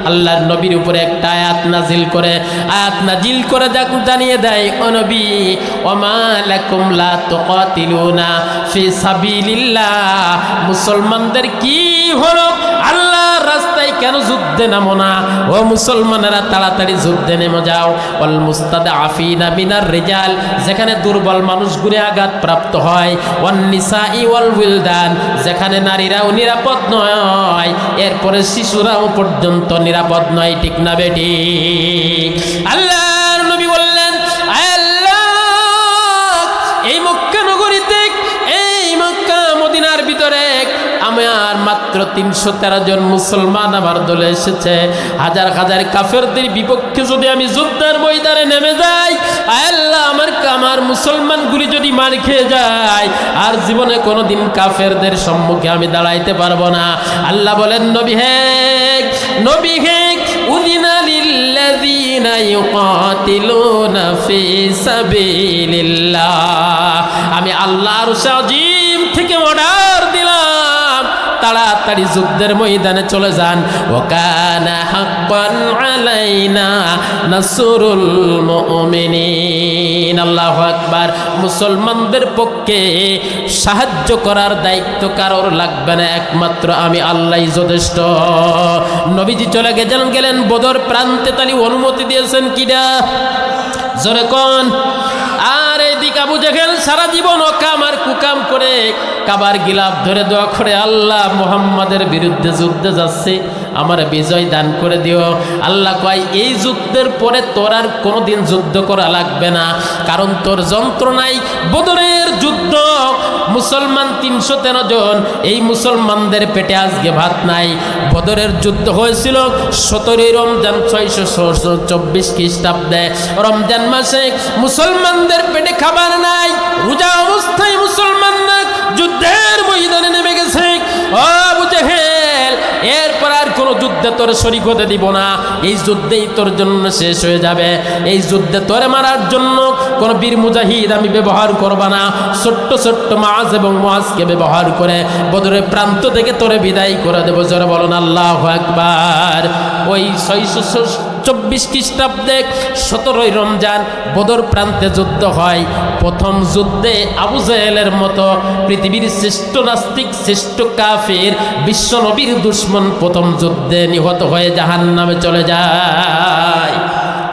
আল্লাহর নবীর উপরে একটা আয়াত নাজিল করে জানিয়ে দেয়, ও নবী, ওমা লাকুম লা তুকাতিলুনা ফি সাবিলিল্লাহ, মুসলমানদের কি হলো, আল্লাহর রাস্তায় কেন যুদ্ধে নামো না? ও মুসলমানেরা, তাড়াতাড়ি যুদ্ধে নেমে যাও। ওয়াল মুস্তাদআফিনা মিনার রিজাল, যেখানে দুর্বল মানুষগুলো আঘাতপ্রাপ্ত হয়। ওয়ান নিসাই ওয়াল উইলদান, যেখানে নারীরাও নিরাপদ নয়, এরপরে শিশুরাও পর্যন্ত নিরাপদ নয়। ঠিক না বেটি? আল্লাহর নবী বললেন, আল্লাহ, এই মক্কা নগরীতে, এই মক্কা মদিনার ভিতরে আমার মাত্র 313 জন মুসলমান আমার দলে এসেছে। হাজার হাজার কাফেরদের বিপক্ষে যদি আমি যুদ্ধের ময়দানে নেমে যাই, আল্লাহ, আমার মুসলমানগুলি যদি মার খেয়ে যায়, আর জীবনে কোনোদিন কাফেরদের সম্মুখে আমি দাঁড়াইতে পারবো না। আল্লাহ বলেন, নবী হে, উযিনা লিল্লাযীনা ইউকাতিলুনা ফি সাবিলিল্লাহ, আমি আল্লাহর আজিম থেকে অর্ডার দিলাম, তাড়াতাড়ি যুদ্ধের ময়দানে চলে যান। ওয়াকানা হাক্কান আলাইনা নাসরুল মুমিনিন। আল্লাহু আকবার। মুসলমানদের পক্ষে সাহায্য করার দায়িত্ব কারোর লাগবে না, একমাত্র আমি আল্লাহই যথেষ্ট। নবীজি চলে গেলেন বদর প্রান্তে। তালি অনুমতি দিয়েছেন কিনা? জোরে কোন? আর এইদিকে আবু জেহেল সারা জীবন অকাম আর কুকাম করে কাবার গিলাফ ধরে দোয়া করে, আল্লাহ, মুহাম্মাদের বিরুদ্ধে যুদ্ধে যাচ্ছে, আমার বিজয় দান করে দিও। আল্লাহ কয়, এই যুদ্ধের পরে তোর আর কোনোদিন যুদ্ধ করা লাগবে না, কারণ তোর যন্ত্রণায় বদরের যুদ্ধ, মুসলমান 313 জন, এই মুসলমানদের পেটে আজকে ভাত নাই। বদরের যুদ্ধ হয়েছিল 17 রমজান 624 খ্রিস্টাব্দে। রমজান মাসে মুসলমানদের পেটে খাবার নাই, রোজা অবস্থায় মুসলমানরা যুদ্ধের ময়দানে নেমে গেছে। ও আবু জেহেল, এরপর আর কোনো যুদ্ধে তোর শরীক হতে দিব না, এই যুদ্ধেই তোর জন্য শেষ হয়ে যাবে। এই যুদ্ধে তোরে মারার জন্য কোনো বীর মুজাহিদ আমি ব্যবহার করব না, ছোট্ট ছোট্ট মাছ এবং মাছকে ব্যবহার করে বদরের প্রান্ত থেকে তোরে বিদায় করে দেবো। জোরে বলুন আল্লাহু আকবার। ওই 624 খ্রিস্টাব্দে 17 রমজান বদর প্রান্তে যুদ্ধ হয়। প্রথম যুদ্ধে আবু জেহেলের মতো পৃথিবীর শ্রেষ্ঠ নাস্তিক, শ্রেষ্ঠ কাফির, বিশ্ব নবীর দুশ্মন প্রথম যুদ্ধে নিহত হয়ে জাহান্নামে চলে যায়।